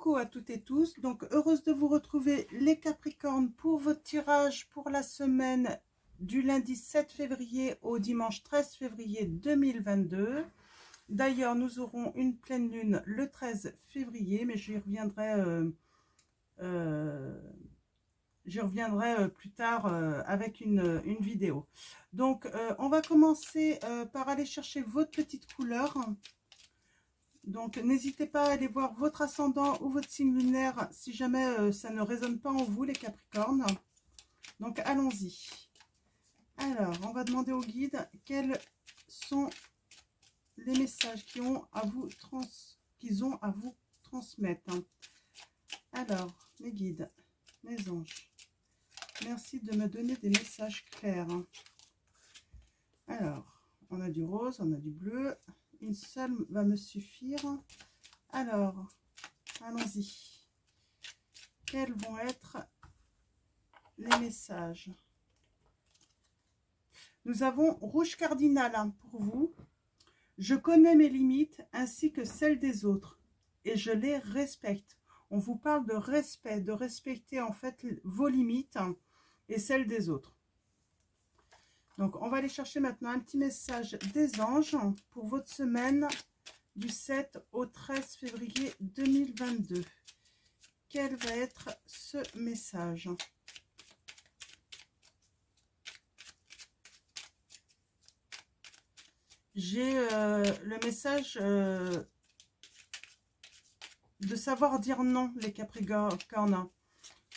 Coucou à toutes et tous, donc heureuse de vous retrouver les Capricornes pour votre tirage pour la semaine du lundi 7 février au dimanche 13 février 2022. D'ailleurs, nous aurons une pleine lune le 13 février, mais j'y reviendrai plus tard avec une vidéo. Donc, on va commencer par aller chercher votre petite couleur. Donc, n'hésitez pas à aller voir votre ascendant ou votre signe lunaire si jamais ça ne résonne pas en vous, les Capricornes. Donc, allons-y. Alors, on va demander au guide quels sont les messages qu'ils ont à vous transmettre. Alors, mes guides, mes anges, merci de me donner des messages clairs. Alors, on a du rose, on a du bleu. Une seule va me suffire. Alors, allons-y. Quels vont être les messages? Nous avons rouge cardinal pour vous. Je connais mes limites ainsi que celles des autres et je les respecte. On vous parle de respect, de respecter en fait vos limites et celles des autres. Donc, on va aller chercher maintenant un petit message des anges pour votre semaine du 7 au 13 février 2022. Quel va être ce message? J'ai le message de savoir dire non, les Capricornes.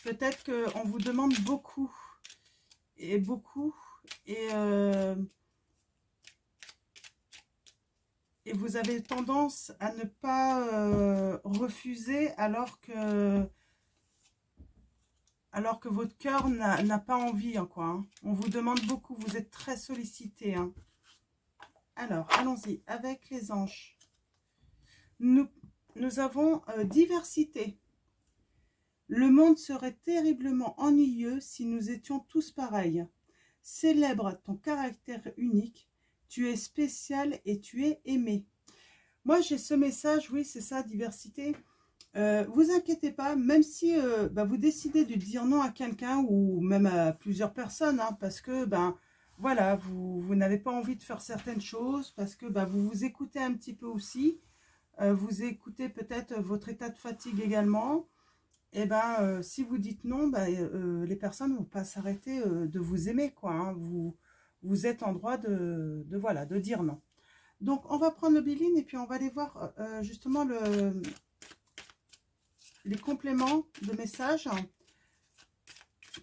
Peut-être qu'on vous demande beaucoup et beaucoup. Et vous avez tendance à ne pas refuser alors que votre cœur n'a pas envie, hein, quoi, hein. On vous demande beaucoup, vous êtes très sollicité, hein. Alors, allons-y avec les anges. Nous avons diversité. Le monde serait terriblement ennuyeux si nous étions tous pareils. Célèbre ton caractère unique, tu es spécial et tu es aimé. Moi, j'ai ce message, oui, c'est ça, diversité. Vous inquiétez pas, même si vous décidez de dire non à quelqu'un ou même à plusieurs personnes, hein, parce que, voilà, vous n'avez pas envie de faire certaines choses, parce que vous vous écoutez un petit peu aussi, vous écoutez peut-être votre état de fatigue également. Et si vous dites non, les personnes ne vont pas s'arrêter de vous aimer, quoi, hein. Vous êtes en droit de dire non. Donc, on va prendre le Béline et puis on va aller voir justement les compléments de messages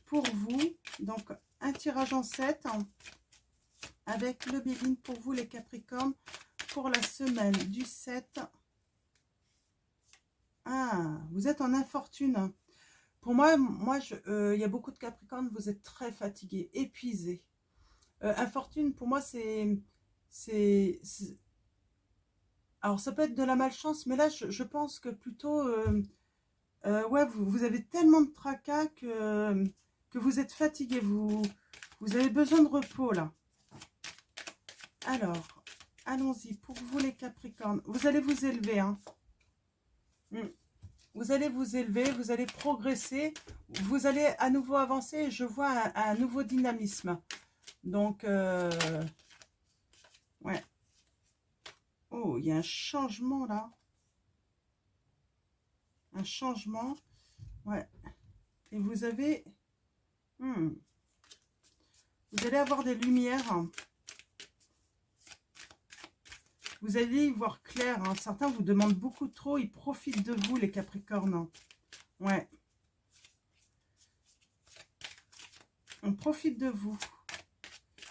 pour vous. Donc, un tirage en 7 avec le Béline pour vous, les Capricornes, pour la semaine du 7. Ah, vous êtes en infortune. Pour moi, il y a beaucoup de Capricornes, vous êtes très fatigués, épuisés. Infortune, pour moi, c'est... Alors, ça peut être de la malchance, mais là, je pense que plutôt... ouais, vous avez tellement de tracas que vous êtes fatigués. Vous avez besoin de repos, là. Alors, allons-y. Pour vous, les Capricornes, vous allez vous élever, hein. Vous allez vous élever, vous allez progresser, vous allez à nouveau avancer et je vois un nouveau dynamisme. Donc, ouais. Oh, il y a un changement là. Un changement. Ouais. Et vous avez... vous allez avoir des lumières. Vous allez y voir clair, hein. Certains vous demandent beaucoup trop, ils profitent de vous, les Capricornes. Ouais. On profite de vous.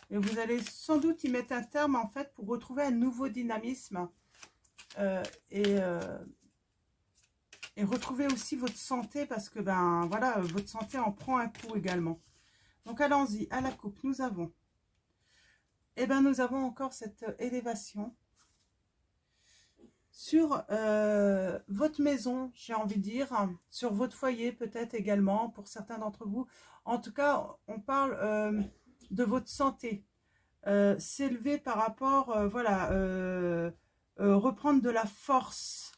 Et vous allez sans doute y mettre un terme, en fait, pour retrouver un nouveau dynamisme. Et retrouver aussi votre santé, parce que, voilà, votre santé en prend un coup également. Donc, allons-y, à la coupe, nous avons... nous avons encore cette élévation sur votre maison, j'ai envie de dire, sur votre foyer peut-être également, pour certains d'entre vous. En tout cas, on parle de votre santé. S'élever par rapport, voilà, reprendre de la force.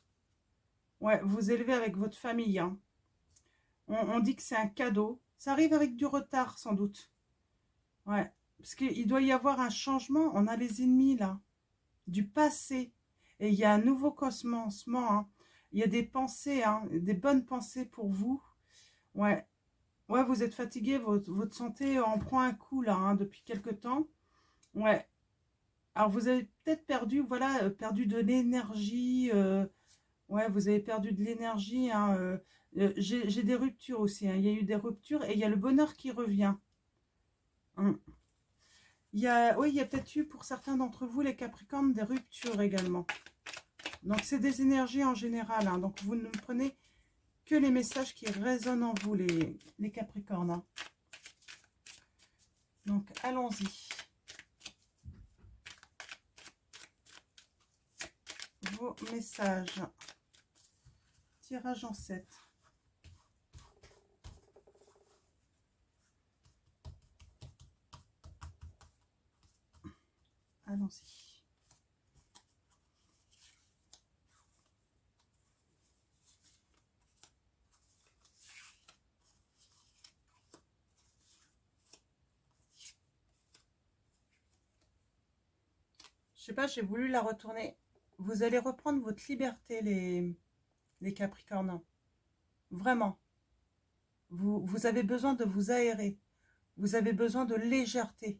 Ouais, vous élevez avec votre famille, hein. On dit que c'est un cadeau. Ça arrive avec du retard, sans doute. Ouais, parce qu'il doit y avoir un changement. On a les ennemis, là, du passé. Et il y a un nouveau commencement, hein. Il y a des pensées, hein, des bonnes pensées pour vous. Ouais, ouais, vous êtes fatigué, votre santé en prend un coup, là, hein, depuis quelque temps. Ouais, alors vous avez peut-être perdu, voilà, perdu de l'énergie. Ouais, vous avez perdu de l'énergie, hein. J'ai des ruptures aussi, hein. Il y a eu des ruptures et il y a le bonheur qui revient. Hein. Oui, il y a peut-être eu pour certains d'entre vous, les Capricornes, des ruptures également. Donc, c'est des énergies en général, hein. Donc, vous ne prenez que les messages qui résonnent en vous, les Capricornes, hein. Donc, allons-y. Vos messages. Tirage en 7. Allons-y. Je sais pas, j'ai voulu la retourner. Vous allez reprendre votre liberté, les Capricornes. Vraiment. Vous avez besoin de vous aérer. Vous avez besoin de légèreté.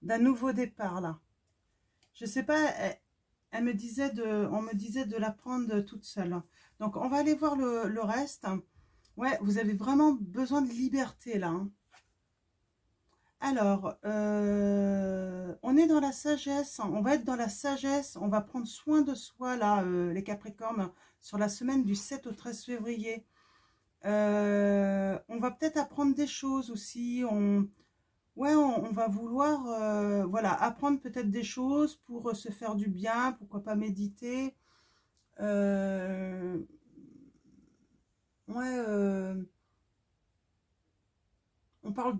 D'un nouveau départ, là. Je sais pas, on me disait de la prendre toute seule. Donc, on va aller voir le reste. Ouais, vous avez vraiment besoin de liberté, là, hein. Alors, on est dans la sagesse. On va être dans la sagesse. On va prendre soin de soi, là, les Capricornes, sur la semaine du 7 au 13 février. On va peut-être apprendre des choses aussi. Ouais, on va vouloir voilà, apprendre peut-être des choses pour se faire du bien. Pourquoi pas méditer. Ouais, on parle...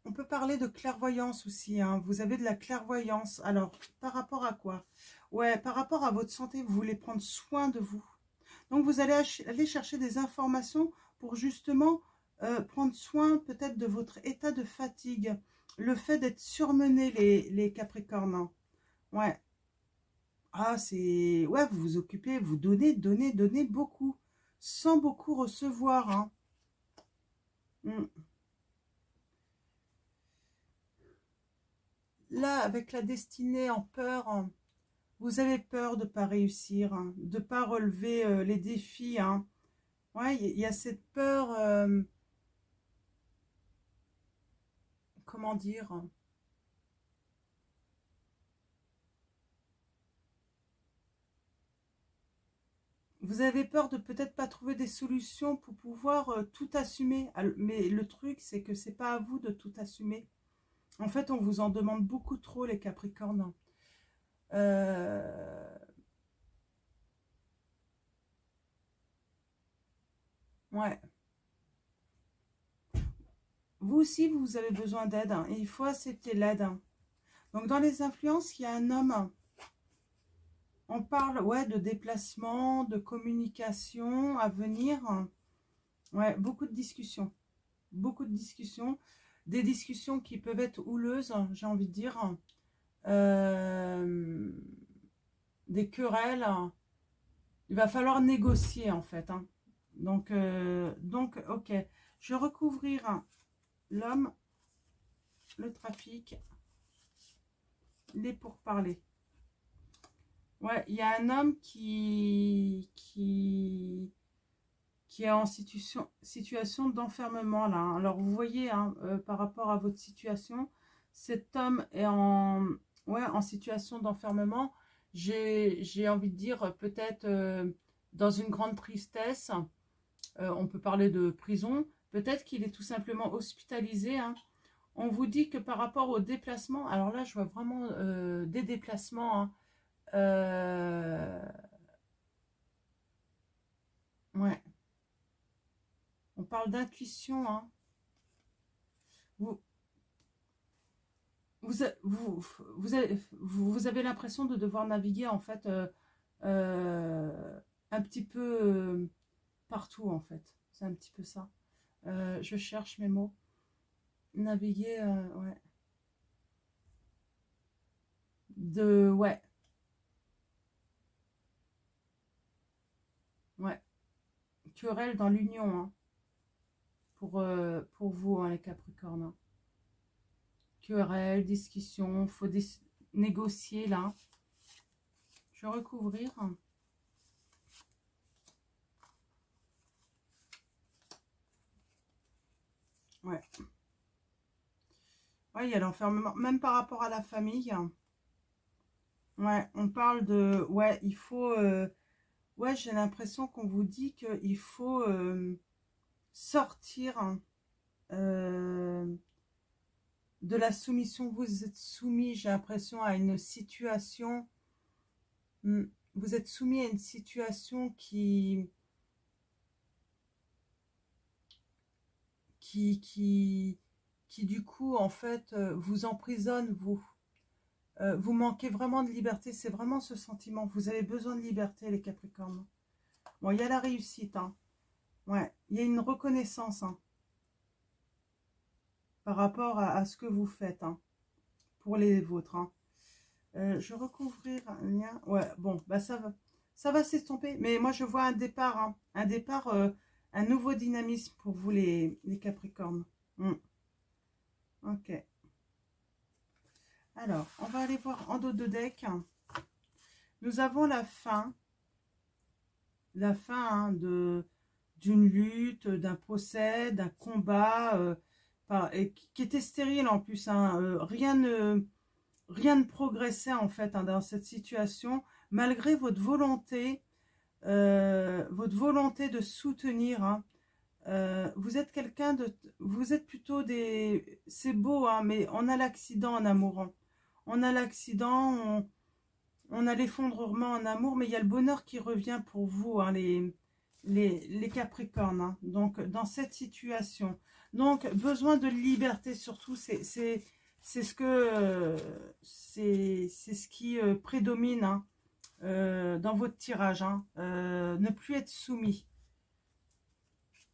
On peut parler de clairvoyance aussi, hein. Vous avez de la clairvoyance. Alors, par rapport à quoi? Ouais, par rapport à votre santé, vous voulez prendre soin de vous. Donc, vous allez aller chercher des informations pour justement prendre soin peut-être de votre état de fatigue. Le fait d'être surmené, les Capricornes, hein. Ouais. Ah, c'est... Ouais, vous vous occupez, vous donnez, donnez, donnez beaucoup. Sans beaucoup recevoir, hein. Mm. Là, avec la destinée en peur, hein, vous avez peur de ne pas réussir, hein, de ne pas relever les défis, hein. Ouais, il y a cette peur, comment dire, vous avez peur de peut-être pas trouver des solutions pour pouvoir tout assumer. Mais le truc, c'est que c'est pas à vous de tout assumer. En fait, on vous en demande beaucoup trop, les Capricornes. Euh, ouais. Vous aussi, vous avez besoin d'aide, hein, et il faut accepter l'aide, hein. Donc, dans les influences, il y a un homme. On parle, ouais, de déplacement, de communication à venir. Ouais, beaucoup de discussions. Beaucoup de discussions. Des discussions qui peuvent être houleuses, j'ai envie de dire. Euh, des querelles. Il va falloir négocier, en fait, hein. Donc, ok. Je vais recouvrir l'homme, le trafic, les pourparlers. Ouais, il y a un homme qui est en situation d'enfermement là, hein. Alors vous voyez, hein, par rapport à votre situation, cet homme est ouais, en situation d'enfermement. J'ai envie de dire peut-être dans une grande tristesse. On peut parler de prison. Peut-être qu'il est tout simplement hospitalisé, hein. On vous dit que par rapport aux déplacements, alors là je vois vraiment des déplacements, hein. Ouais, on parle d'intuition, hein. Vous, vous avez l'impression de devoir naviguer en fait. Euh, un petit peu partout en fait. C'est un petit peu ça. Je cherche mes mots. Naviguer, ouais. Ouais. Ouais. Querelle dans l'union, hein, pour vous, hein, les Capricornes. Hein. Querelle, discussion, faut négocier là. Je vais recouvrir. Ouais. Ouais, il y a l'enfermement, même par rapport à la famille. Ouais, on parle de... Ouais, il faut... ouais, j'ai l'impression qu'on vous dit qu'il faut sortir de la soumission. Vous êtes soumis, j'ai l'impression, à une situation... Vous êtes soumis à une situation qui du coup, en fait, vous emprisonne, vous. Vous manquez vraiment de liberté, c'est vraiment ce sentiment. Vous avez besoin de liberté, les Capricornes. Bon, il y a la réussite, hein. Ouais, il y a une reconnaissance, hein, par rapport à ce que vous faites, hein, pour les vôtres, hein. Je vais recouvrir un lien. Ouais, bon, bah ça va s'estomper. Mais moi, je vois un départ, hein, un départ, un nouveau dynamisme pour vous, les Capricornes. Ok. Alors, on va aller voir en dos de deck. Nous avons la fin hein, d'une lutte, d'un procès, d'un combat, et qui était stérile en plus. Hein, rien ne progressait en fait, hein, dans cette situation, malgré votre volonté de soutenir. Hein. Vous êtes quelqu'un de... Vous êtes plutôt des... C'est beau, hein, mais on a l'accident en amour. Hein. On a l'accident, on a l'effondrement en amour, mais il y a le bonheur qui revient pour vous, hein, les Capricornes. Hein. Donc, dans cette situation. Donc, besoin de liberté surtout, c'est ce que c'est ce qui prédomine, hein, dans votre tirage. Hein. Ne plus être soumis.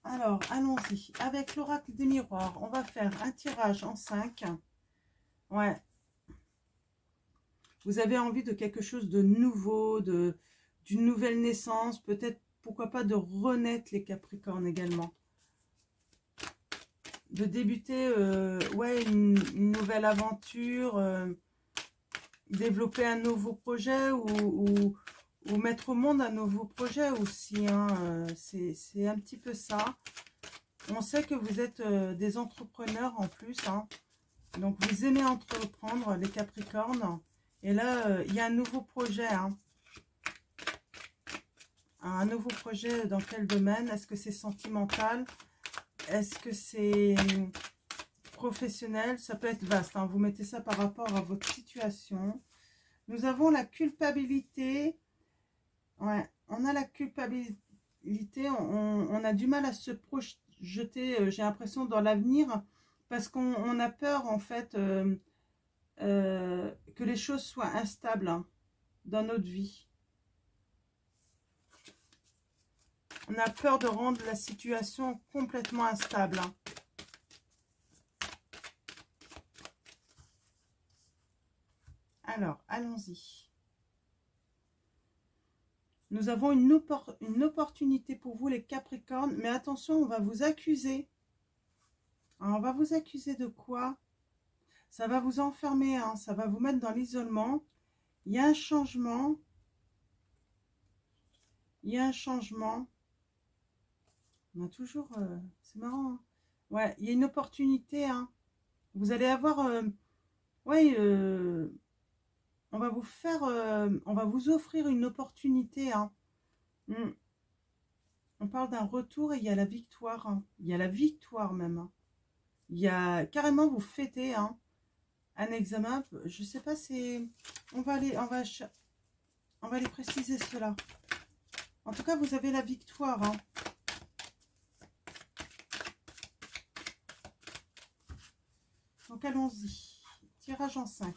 Alors, allons-y. Avec l'oracle des miroirs, on va faire un tirage en 5. Ouais. Vous avez envie de quelque chose de nouveau, d'une nouvelle naissance, peut-être, pourquoi pas, de renaître, les Capricornes également. De débuter, ouais, une nouvelle aventure, développer un nouveau projet ou mettre au monde un nouveau projet aussi. Hein, c'est un petit peu ça. On sait que vous êtes des entrepreneurs en plus. Hein, donc, vous aimez entreprendre, les Capricornes. Et là, il y a un nouveau projet. Hein. Un nouveau projet dans quel domaine? Est-ce que c'est sentimental? Est-ce que c'est professionnel? Ça peut être vaste. Hein. Vous mettez ça par rapport à votre situation. Nous avons la culpabilité. Ouais, on a la culpabilité. On a du mal à se projeter, j'ai l'impression, dans l'avenir. Parce qu'on a peur, en fait, que les choses soient instables, hein, dans notre vie. On a peur de rendre la situation complètement instable. Hein. Alors, allons-y. Nous avons une opportunité pour vous, les Capricornes. Mais attention, on va vous accuser. Alors, on va vous accuser de quoi? Ça va vous enfermer, hein, ça va vous mettre dans l'isolement. Il y a un changement. Il y a un changement. On a toujours... c'est marrant. Hein. Ouais, il y a une opportunité. Hein. Vous allez avoir... ouais, on va vous faire... on va vous offrir une opportunité. Hein. On parle d'un retour et il y a la victoire. Hein. Il y a la victoire même. Hein. Il y a carrément, vous fêtez, hein, un examen. Je sais pas, c'est... On va aller préciser cela. En tout cas, vous avez la victoire. Hein. Donc, allons-y. Tirage en 5.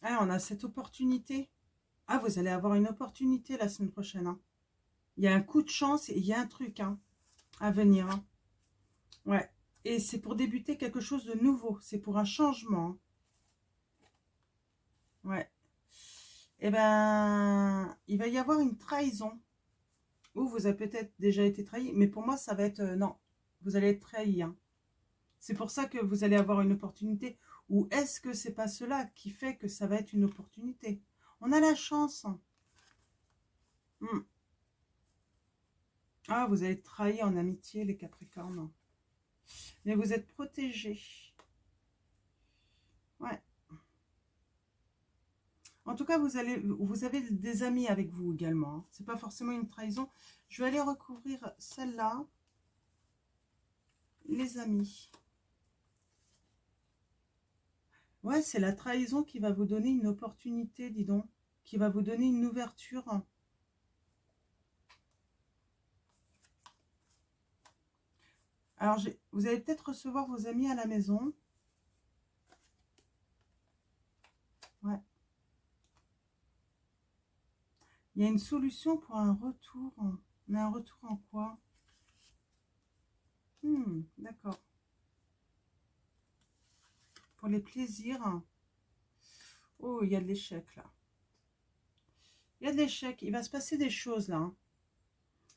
Ah, on a cette opportunité. Ah, vous allez avoir une opportunité la semaine prochaine. Hein. Il y a un coup de chance et il y a un truc hein, à venir. Hein. Ouais. Et c'est pour débuter quelque chose de nouveau. C'est pour un changement. Hein. Ouais. Eh ben, il va y avoir une trahison. Ou vous avez peut-être déjà été trahi. Mais pour moi, ça va être... non, vous allez être trahi. Hein. C'est pour ça que vous allez avoir une opportunité. Ou est-ce que c'est pas cela qui fait que ça va être une opportunité? On a la chance. Hmm. Ah, vous allez être trahi en amitié, les Capricornes. Mais vous êtes protégés. Ouais. En tout cas, vous avez des amis avec vous également. Hein. C'est pas forcément une trahison. Je vais aller recouvrir celle-là. Les amis. Ouais, c'est la trahison qui va vous donner une opportunité, dis donc. Qui va vous donner une ouverture. Alors, vous allez peut-être recevoir vos amis à la maison. Ouais. Il y a une solution pour un retour. Mais un retour en quoi? D'accord. Pour les plaisirs. Oh, il y a de l'échec là. Il y a de l'échec. Il va se passer des choses là. Hein.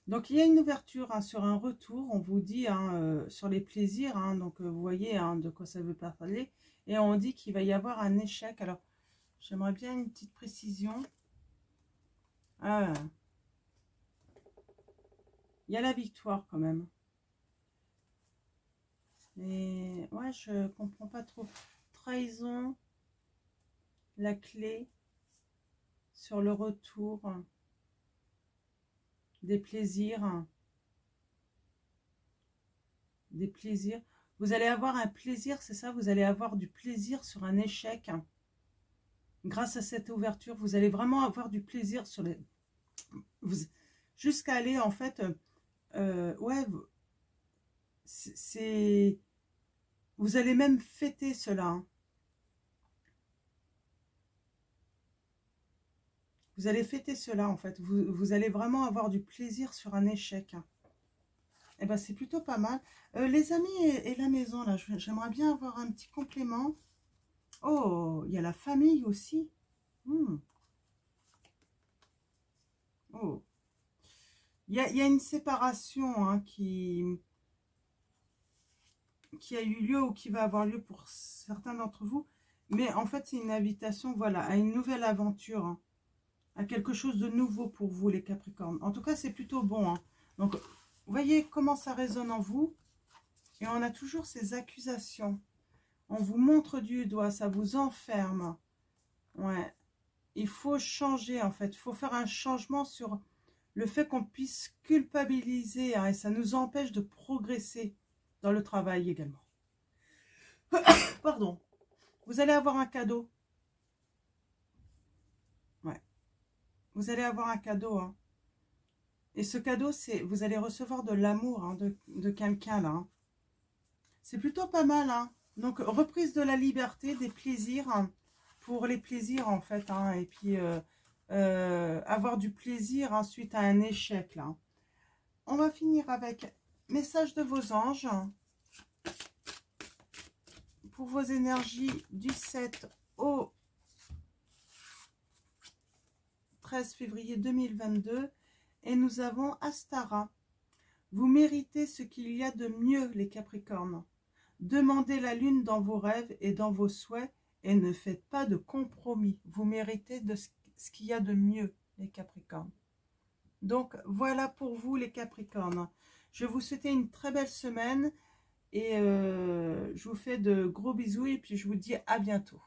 Donc, il y a une ouverture hein, sur un retour. On vous dit hein, sur les plaisirs. Hein, donc, vous voyez hein, de quoi ça veut parler. Et on dit qu'il va y avoir un échec. Alors, j'aimerais bien une petite précision. Ah. Il y a la victoire quand même. Mais ouais, je comprends pas trop. Trahison. La clé. Sur le retour. Des plaisirs. Des plaisirs. Vous allez avoir un plaisir, c'est ça? Vous allez avoir du plaisir sur un échec. Grâce à cette ouverture, vous allez vraiment avoir du plaisir sur les... Jusqu'à aller, en fait... ouais, c'est... Vous allez même fêter cela. Hein. Vous allez fêter cela, en fait. Vous allez vraiment avoir du plaisir sur un échec. Eh ben, c'est plutôt pas mal. Les amis et la maison, là, j'aimerais bien avoir un petit complément. Oh, il y a la famille aussi. Oh. Il y a une séparation hein, qui a eu lieu ou qui va avoir lieu pour certains d'entre vous. Mais en fait, c'est une invitation voilà, à une nouvelle aventure. Hein, à quelque chose de nouveau pour vous, les Capricornes. En tout cas, c'est plutôt bon. Hein. Donc, vous voyez comment ça résonne en vous. Et on a toujours ces accusations. On vous montre du doigt, ça vous enferme. Ouais. Il faut changer, en fait. Il faut faire un changement sur le fait qu'on puisse culpabiliser. Hein, et ça nous empêche de progresser dans le travail également. Pardon. Vous allez avoir un cadeau. Ouais. Vous allez avoir un cadeau. Hein. Et ce cadeau, c'est vous allez recevoir de l'amour hein, de quelqu'un là. Hein. C'est plutôt pas mal. Hein. Donc, reprise de la liberté, des plaisirs. Hein, pour les plaisirs en fait. Hein, et puis, avoir du plaisir hein, suite à un échec là. On va finir avec message de vos anges. Pour vos énergies du 7 au 13 février 2022. Et nous avons Astara. Vous méritez ce qu'il y a de mieux, les Capricornes. Demandez la lune dans vos rêves et dans vos souhaits et ne faites pas de compromis. Vous méritez de ce qu'il y a de mieux, les Capricornes. Donc, voilà pour vous, les Capricornes. Je vous souhaite une très belle semaine et je vous fais de gros bisous et puis je vous dis à bientôt.